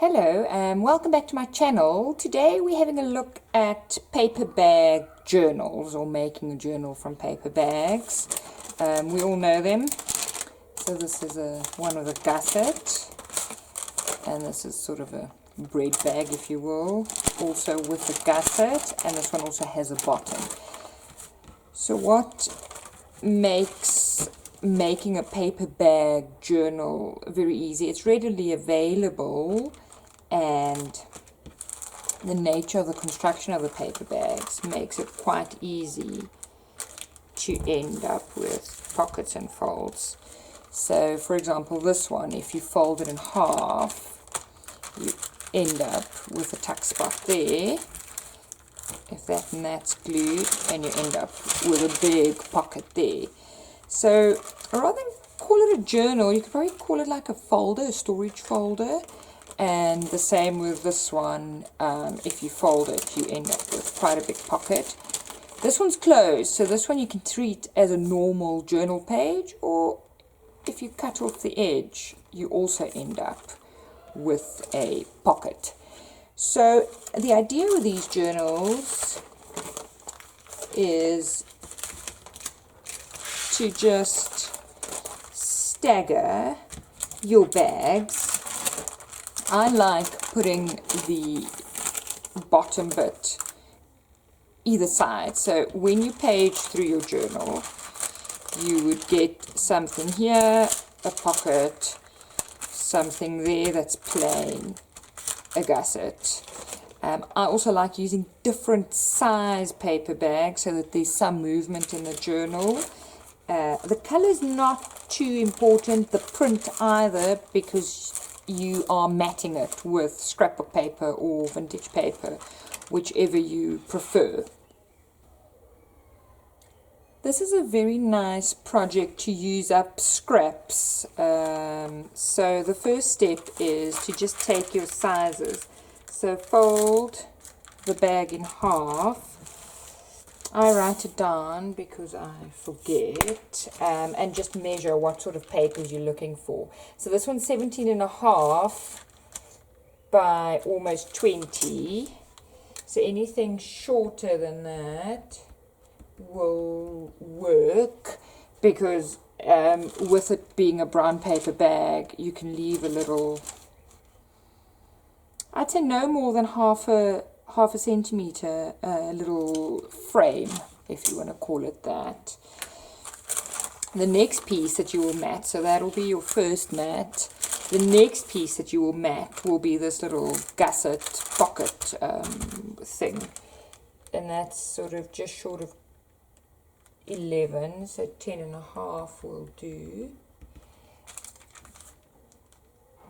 Hello and welcome back to my channel. Today we're having a look at paper bag journals, or making a journal from paper bags. We all know them. So this is one with a gusset, and this is sort of a bread bag, if you will, also with a gusset, and this one also has a bottom. So what makes making a paper bag journal very easy? It's readily available, and the nature of the construction of the paper bags makes it quite easy to end up with pockets and folds. So for example, this one, if you fold it in half, you end up with a tuck spot there, if that and that's glued, and you end up with a big pocket there. So rather than call it a journal, you could probably call it like a folder, a storage folder. And the same with this one. If you fold it, you end up with quite a big pocket. This one's closed, so this one you can treat as a normal journal page, or if you cut off the edge, you also end up with a pocket. So the idea with these journals is to just stagger your bags. I like putting the bottom bit either side. So when you page through your journal, you would get something here, a pocket, something there that's plain, a gusset. I also like using different size paper bags so that there's some movement in the journal. The color is not too important, the print either, because you are matting it with scrapbook paper or vintage paper, whichever you prefer. This is a very nice project to use up scraps. So the first step is to just take your sizes. So fold the bag in half. I write it down because I forget, and just measure what sort of papers you're looking for. So this one's 17.5 by almost 20. So anything shorter than that will work, because with it being a brown paper bag, you can leave a little, I'd say no more than half a centimeter, little frame, if you want to call it that. The next piece that you will mat, so that'll be your first mat. The next piece that you will mat will be this little gusset pocket thing, and that's sort of just short of 11, so 10.5 will do,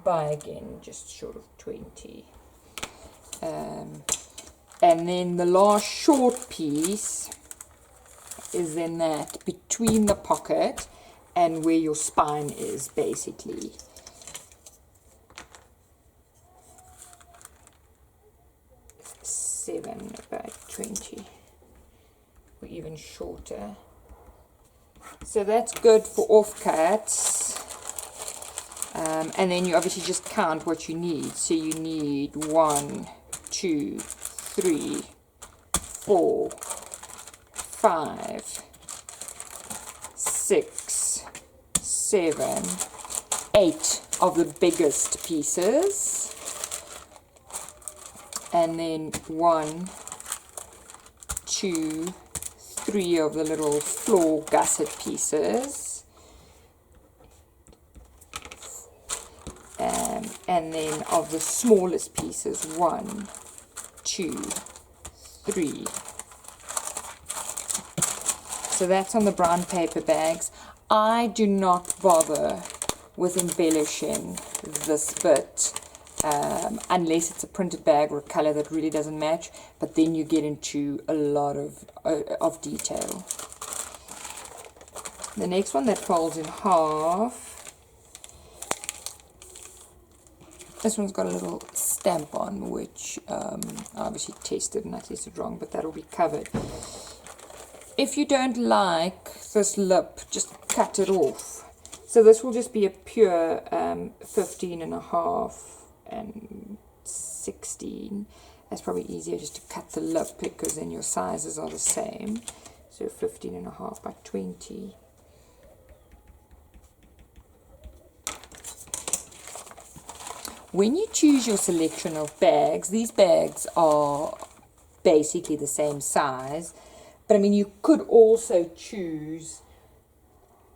by again just short of 20. And then the last short piece is then that between the pocket and where your spine is, basically. Seven by 20, or even shorter. So that's good for offcuts. And then you obviously just count what you need. So you need 1, 2, 3, 4, 5, 6, 7, 8 of the biggest pieces, and then 1, 2, 3 of the little floor gusset pieces, and then of the smallest pieces, 1, 2, 3. So that's on the brown paper bags. I do not bother with embellishing this bit unless it's a printed bag or a color that really doesn't match, but then you get into a lot of detail. The next one that folds in half, this one's got a little stamp on, which I obviously tested, and I tested wrong, but that'll be covered. If you don't like this lip, just cut it off. So this will just be a pure 15.5 and 16. It's probably easier just to cut the lip because then your sizes are the same. So 15.5 by 20. When you choose your selection of bags, these bags are basically the same size, but I mean you could also choose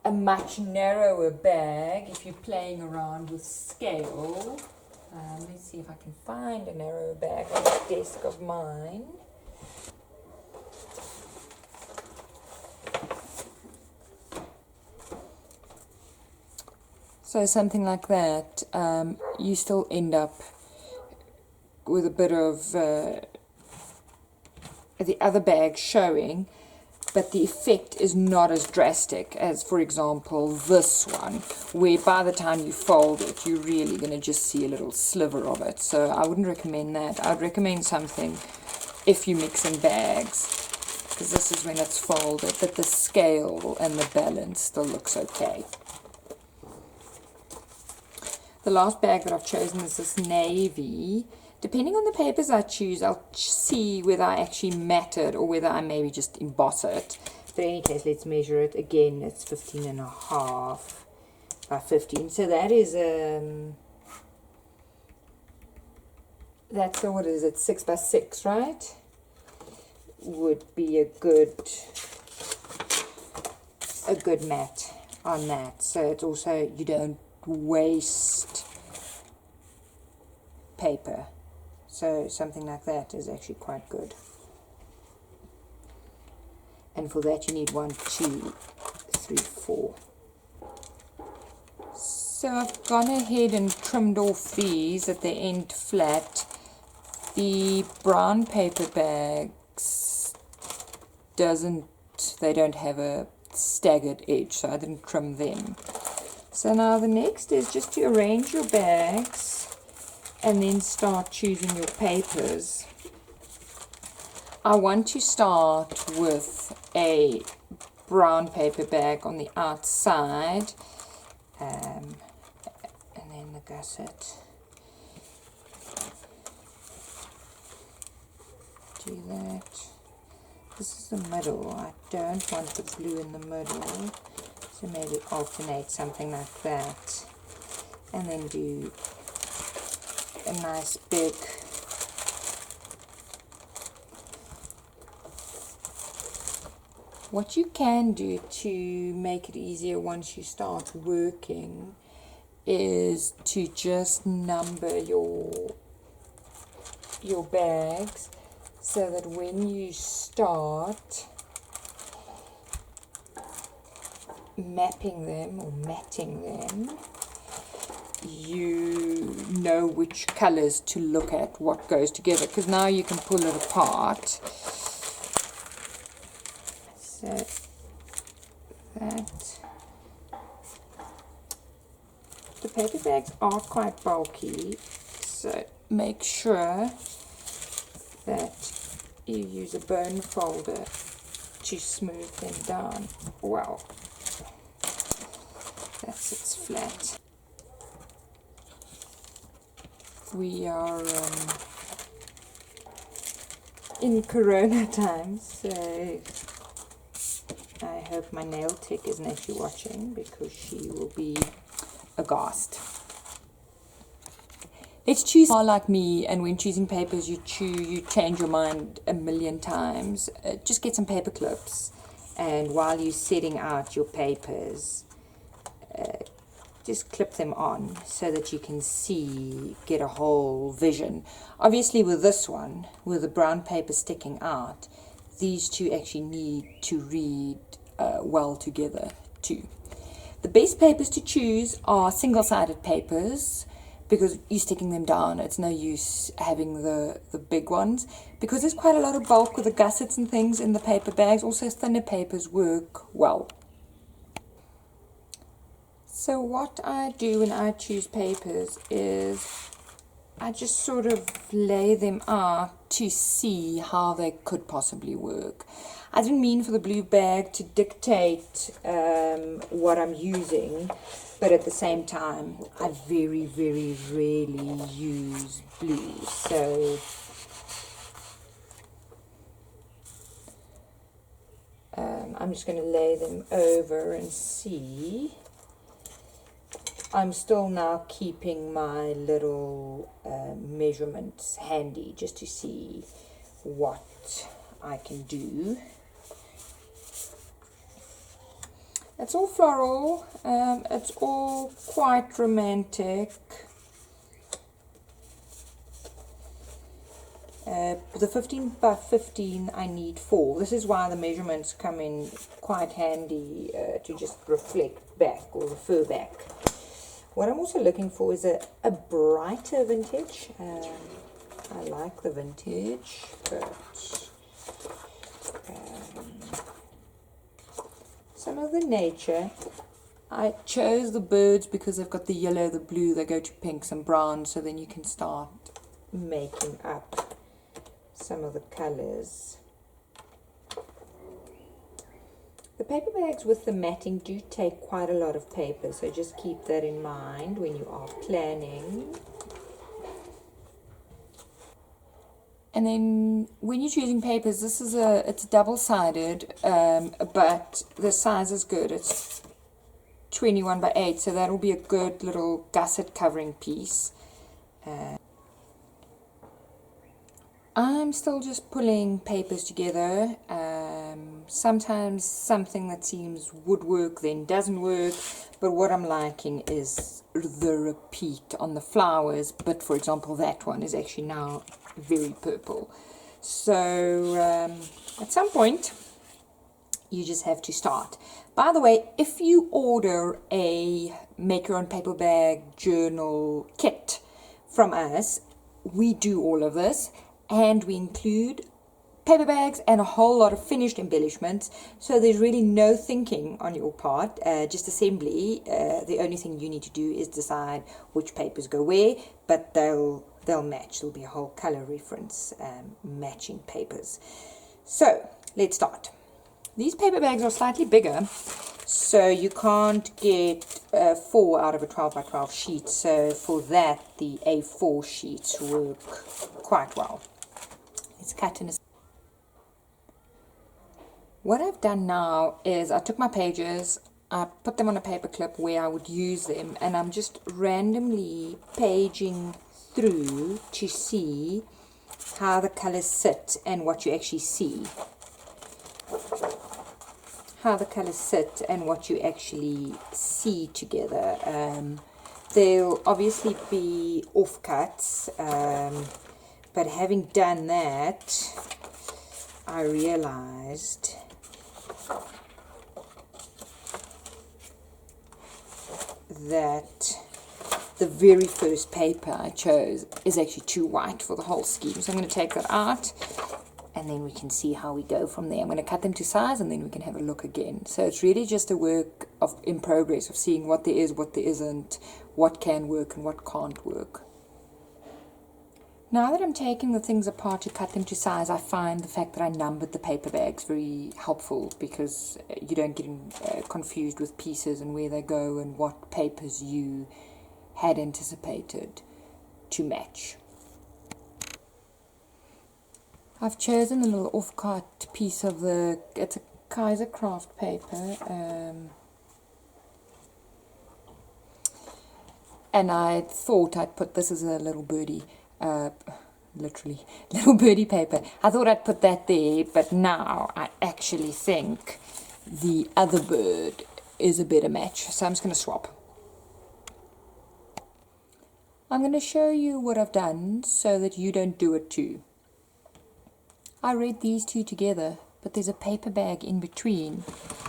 a much narrower bag if you're playing around with scale. Let's see if I can find a narrower bag on the desk of mine. So something like that, you still end up with a bit of the other bag showing, but the effect is not as drastic as, for example, this one, where by the time you fold it, you're really going to just see a little sliver of it. So I wouldn't recommend that. I'd recommend something if you're mixing bags, because this is when it's folded, that the scale and the balance still looks okay. The last bag that I've chosen is this navy. Depending on the papers I choose, I'll see whether I actually mat it or whether I maybe just emboss it. But in any case, let's measure it. Again, it's 15.5 by 15. So that is, that's, what is it, 6 by 6, right? Would be a good mat on that. So it's also, you don't waste paper. So something like that is actually quite good. And for that you need 1, 2, 3, 4. So I've gone ahead and trimmed off these at the end flat. The brown paper bags they don't have a staggered edge, so I didn't trim them. So now the next is just to arrange your bags and then start choosing your papers. I want to start with a brown paper bag on the outside, and then the gusset. Do that. This is the middle. I don't want the blue in the middle, so maybe alternate something like that, and then do a nice big what you can do to make it easier once you start working is to just number your bags so that when you start mapping them or matting them, you know which colors to look at, what goes together, because now you can pull it apart. So that the paper bags are quite bulky, so make sure that you use a bone folder to smooth them down well. That sits flat. We are in Corona times, so I hope my nail tech isn't actually watching, because she will be aghast. Let's choose like me, and when choosing papers you change your mind a million times. Just get some paper clips, and while you're setting out your papers, just clip them on so that you can get a whole vision. Obviously with this one, with the brown paper sticking out, these two actually need to read well together too. The best papers to choose are single-sided papers, because you're sticking them down. It's no use having the big ones, because there's quite a lot of bulk with the gussets and things in the paper bags. Also thinner papers work well. So what I do when I choose papers is I just sort of lay them out to see how they could possibly work. I didn't mean for the blue bag to dictate what I'm using, but at the same time, I very, very rarely use blue. So I'm just going to lay them over and see. I'm still now keeping my little measurements handy just to see what I can do. It's all floral, it's all quite romantic. The 15 by 15 I need 4. This is why the measurements come in quite handy to just reflect back or refer back. What I'm also looking for is a brighter vintage. I like the vintage, but some of the nature. I chose the birds because they've got the yellow, the blue, they go to pinks and browns, so then you can start making up some of the colors. The paper bags with the matting do take quite a lot of paper, so just keep that in mind when you are planning. And then when you're choosing papers, this is it's double-sided, but the size is good. It's 21 by 8, so that'll be a good little gusset covering piece. I'm still just pulling papers together. Sometimes something that seems would work then doesn't work, but what I'm liking is the repeat on the flowers. But for example, that one is actually now very purple. So at some point you just have to start. By the way, if you order a make your own paper bag journal kit from us, we do all of this. And we include paper bags and a whole lot of finished embellishments, so there's really no thinking on your part, just assembly. The only thing you need to do is decide which papers go where, but they'll match. There'll be a whole color reference matching papers. So let's start. These paper bags are slightly bigger, so you can't get 4 out of a 12 by 12 sheet, so for that the A4 sheets work quite well. It's cut in a... What I've done now is I took my pages, I put them on a paper clip where I would use them, and I'm just randomly paging through to see how the colors sit and what you actually see. How the colors sit and what you actually see together. There'll obviously be offcuts, but having done that, I realized that the very first paper I chose is actually too white for the whole scheme. So I'm going to take that out, and then we can see how we go from there. I'm going to cut them to size, and then we can have a look again. So it's really just a work in progress of seeing what there is, what there isn't, what can work and what can't work. Now that I'm taking the things apart to cut them to size, I find the fact that I numbered the paper bags very helpful, because you don't get confused with pieces and where they go and what papers you had anticipated to match. I've chosen a little off-cut piece of it's a Kaiser craft paper, and I thought I'd put this as a little birdie. Literally little birdie paper. I thought I'd put that there, but now I actually think the other bird is a better match, so I'm just going to swap. I'm going to show you what I've done so that you don't do it too. I read these two together, but there's a paper bag in between.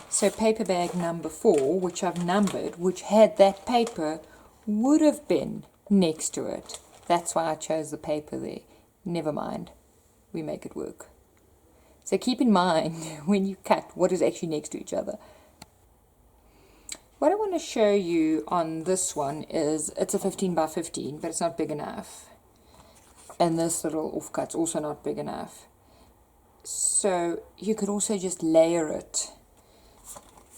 So paper bag number 4, which I've numbered, which had that paper, would have been next to it. That's why I chose the paper there. Never mind. We make it work. So keep in mind when you cut what is actually next to each other. What I want to show you on this one is, it's a 15 by 15, but it's not big enough. And this little offcut's also not big enough. So you could also just layer it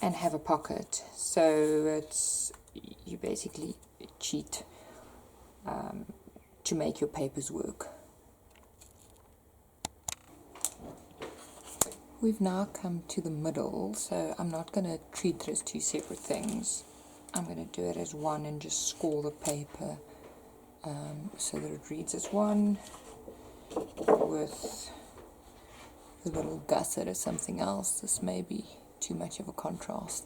and have a pocket. So it's, you basically cheat to make your papers work. We've now come to the middle, so I'm not going to treat it as two separate things. I'm going to do it as one and just score the paper so that it reads as one, with the little gusset as something else. This may be too much of a contrast.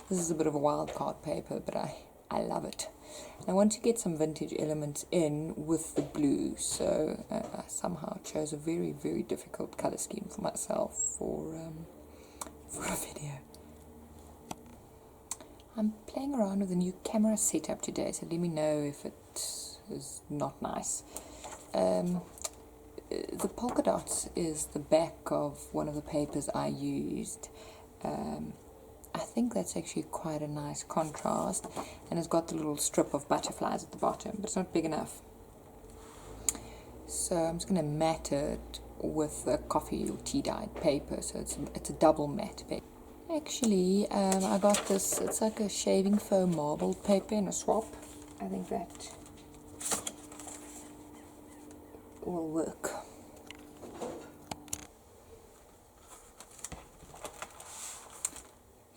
This is a bit of a wild card paper, but I love it. I want to get some vintage elements in with the blue, so I somehow chose a very, very difficult color scheme for myself for a video. I'm playing around with a new camera setup today, so let me know if it is not nice. The polka dots is the back of one of the papers I used. I think that's actually quite a nice contrast, and it's got the little strip of butterflies at the bottom, but it's not big enough. So I'm just going to mat it with a coffee or tea dyed paper, so it's a double matte paper. Actually, I got this, it's like a shaving foam marbled paper in a swap. I think that will work.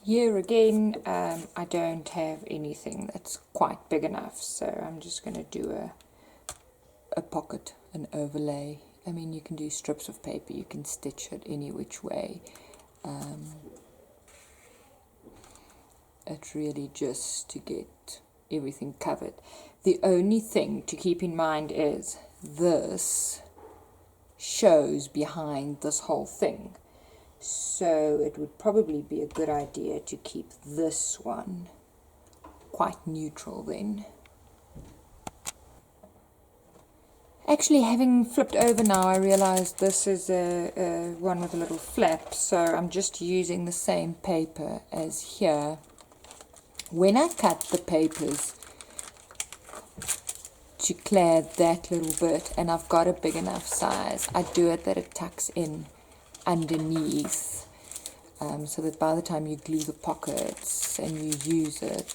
Here again, I don't have anything that's quite big enough, so I'm just going to do a pocket, an overlay. I mean, you can do strips of paper, you can stitch it any which way. It's really just to get everything covered. The only thing to keep in mind is this shows behind this whole thing. So it would probably be a good idea to keep this one quite neutral then. Actually, having flipped over now, I realized this is a one with a little flap, so I'm just using the same paper as here. When I cut the papers to clad that little bit, and I've got a big enough size, I do it that it tucks in underneath, so that by the time you glue the pockets and you use it,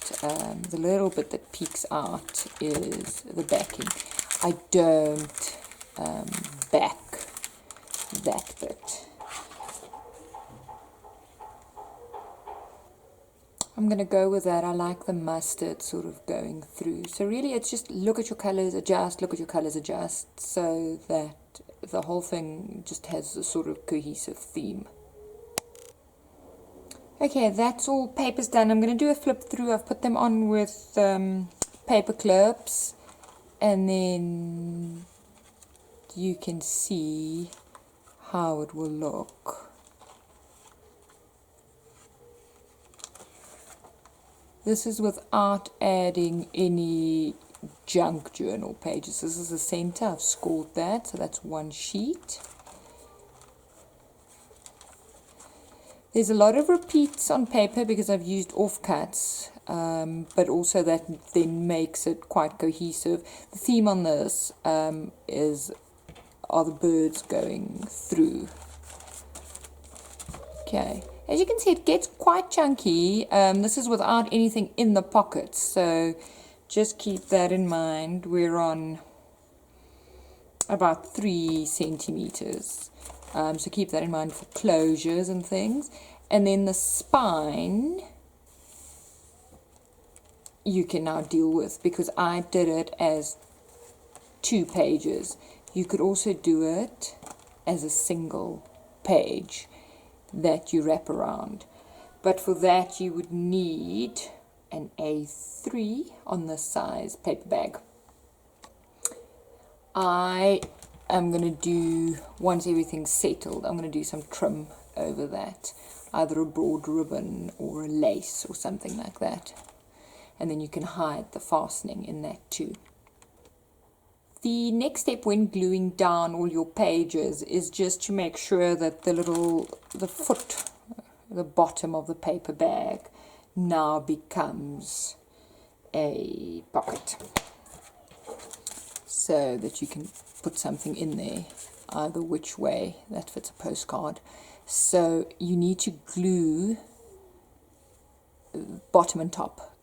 the little bit that peeks out is the backing. I don't back that bit. I'm going to go with that. I like the mustard sort of going through. So really it's just look at your colors, adjust, look at your colors, adjust, so that the whole thing just has a sort of cohesive theme. Okay, that's all papers done. I'm going to do a flip through. I've put them on with paper clips, and then you can see how it will look. This is without adding any Junkjournal pages. This is the center. I've scored that, so that's one sheet. There's a lot of repeats on paper because I've used offcuts, but also that then makes it quite cohesive. The theme on this are the birds going through. Okay, as you can see, it gets quite chunky. This is without anything in the pockets, so just keep that in mind. We're on about 3 centimeters. So keep that in mind for closures and things. And then the spine you can now deal with, because I did it as 2 pages. You could also do it as a single page that you wrap around. But for that you would need an A3 on this size paper bag. I'm going to do, once everything's settled, I'm going to do some trim over that. Either a broad ribbon or a lace or something like that. And then you can hide the fastening in that too. The next step when gluing down all your pages is just to make sure that the foot, the bottom of the paper bag now becomes a pocket, so that you can put something in there, either which way that fits a postcard. So you need to glue bottom and top,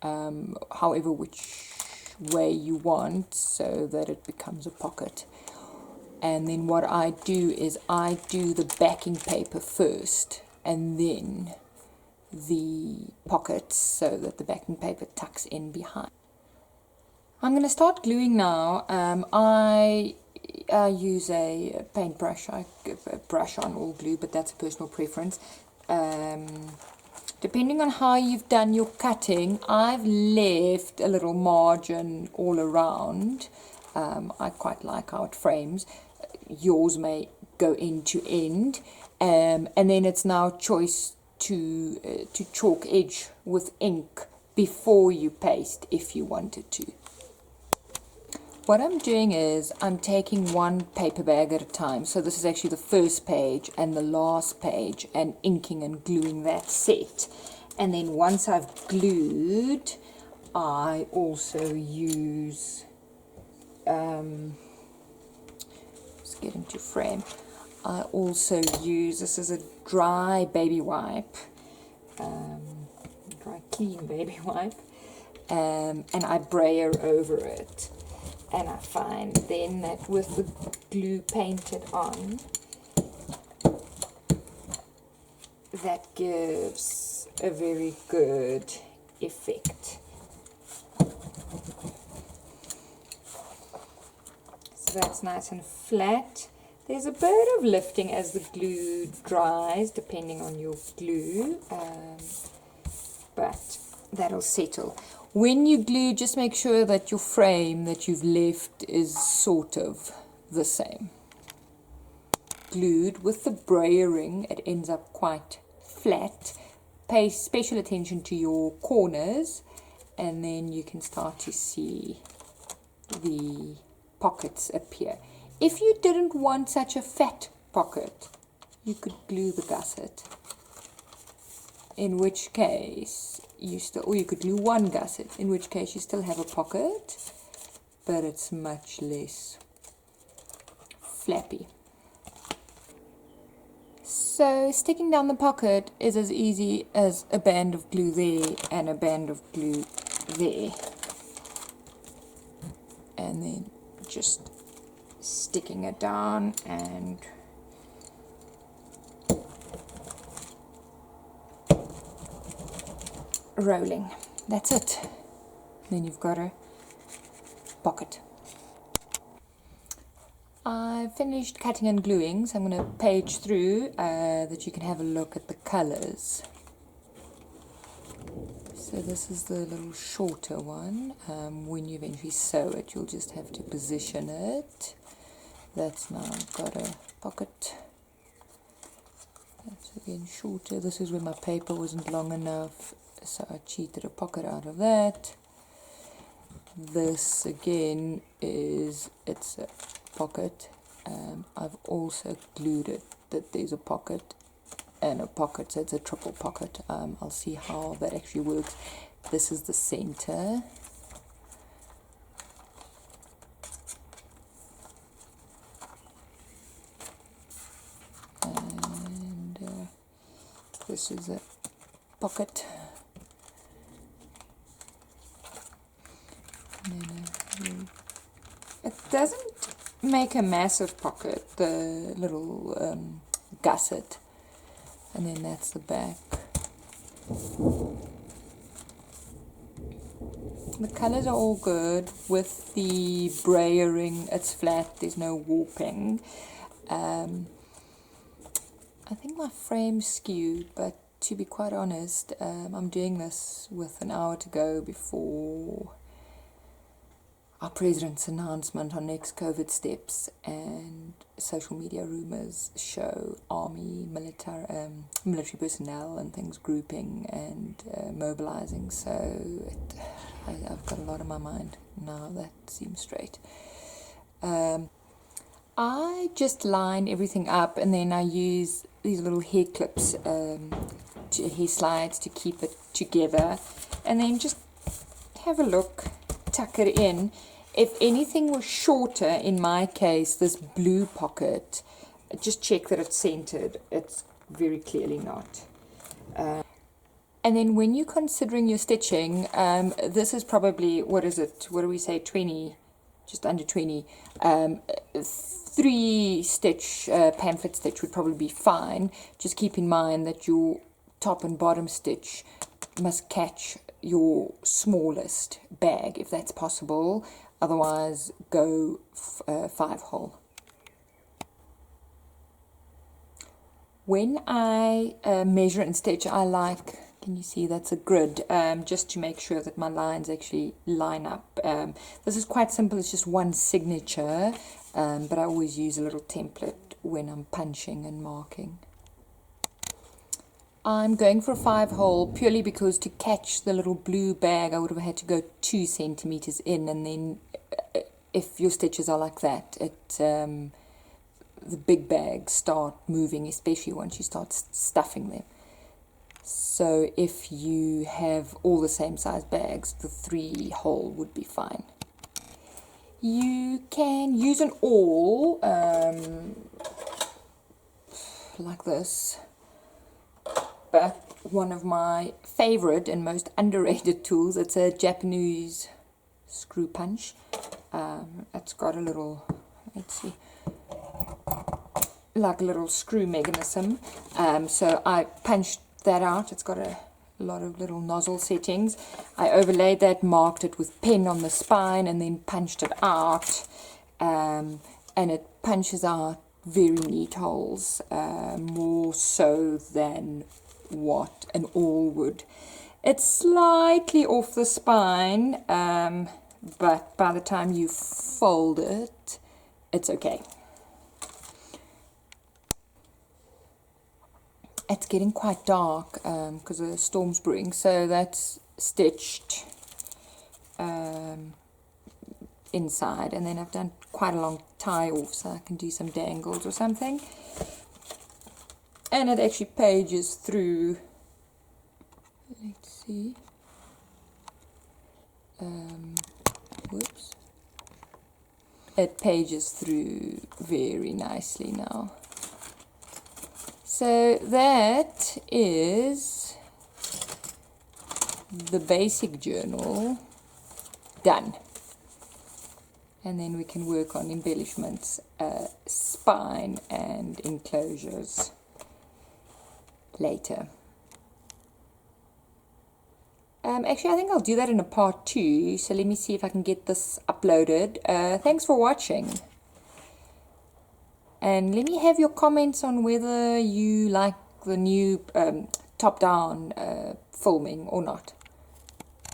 however which way you want, so that it becomes a pocket. And then what I do is I do the backing paper first and then the pockets, so that the backing paper tucks in behind. I'm going to start gluing now. I use a paintbrush. I brush on all glue, but that's a personal preference. Depending on how you've done your cutting, I've left a little margin all around. I quite like how it frames. Yours may go end to end, and then it's now choice to chalk edge with ink before you paste if you wanted to. What I'm doing is I'm taking one paper bag at a time. So this is actually the first page and the last page, and inking and gluing that set. And then once I've glued, I also use, just get into frame, I also use, this is a dry baby wipe, dry clean baby wipe, and I brayer over it. And I find then that with the glue painted on, that gives a very good effect. So that's nice and flat. There's a bit of lifting as the glue dries, depending on your glue, but that'll settle. When you glue, just make sure that your frame that you've left is sort of the same. Glued with the brayering, it ends up quite flat. Pay special attention to your corners, and then you can start to see the pockets appear. If you didn't want such a fat pocket, you could glue the gusset, in which case you still, or you could glue one gusset, in which case you still have a pocket, but it's much less flappy. So sticking down the pocket is as easy as a band of glue there and a band of glue there, and then just sticking it down and rolling. That's it. Then you've got a pocket. I finished cutting and gluing, so I'm going to page through that you can have a look at the colors. So this is the little shorter one. When you eventually sew it, you'll just have to position it. That's now got a pocket. That's again shorter. This is where my paper wasn't long enough, so I cheated a pocket out of that. This again is, it's a pocket. I've also glued it that there's a pocket and a pocket, so it's a triple pocket. I'll see how that actually works. This is the center. And this is a pocket. It doesn't make a massive pocket, the little gusset, and then that's the back. The colors are all good. With the brayering, it's flat, there's no warping. I think my frame's skewed, but to be quite honest, I'm doing this with an hour to go before our president's announcement on next COVID steps, and social media rumors show army, military personnel and things grouping and mobilizing. So I've got a lot on my mind now. That seems straight. I just line everything up, and then I use these little hair clips, hair slides to keep it together, and then just have a look, tuck it in. If anything was shorter, in my case, this blue pocket, just check that it's centered. It's very clearly not. And then when you're considering your stitching, this is probably, what is it? What do we say? 20, just under 20. 3 stitch pamphlet stitch would probably be fine. Just keep in mind that your top and bottom stitch must catch your smallest bag if that's possible. Otherwise, go 5-hole. When I measure and stitch, I like, can you see that's a grid, just to make sure that my lines actually line up. This is quite simple, it's just one signature, but I always use a little template when I'm punching and marking. I'm going for a 5-hole purely because to catch the little blue bag I would have had to go 2 centimeters in, and then if your stitches are like that, the big bags start moving, especially once you start stuffing them. So if you have all the same size bags, the 3-hole would be fine. You can use an awl like this, but one of my favorite and most underrated tools, it's a Japanese screw punch. It's got a little, let's see, like a little screw mechanism. So I punched that out. It's got a lot of little nozzle settings. I overlaid that, marked it with pen on the spine, and then punched it out. And it punches out very neat holes, more so than what an awl would. It's slightly off the spine, but by the time you fold it, it's okay. It's getting quite dark because the storm's brewing, so that's stitched inside, and then I've done quite a long tie off so I can do some dangles or something. And it actually pages through, let's see, whoops, it pages through very nicely now. So that is the basic journal done. And then we can work on embellishments, spine and enclosures later. Actually, I think I'll do that in a part 2. So let me see if I can get this uploaded. Thanks for watching. And let me have your comments on whether you like the new top-down filming or not.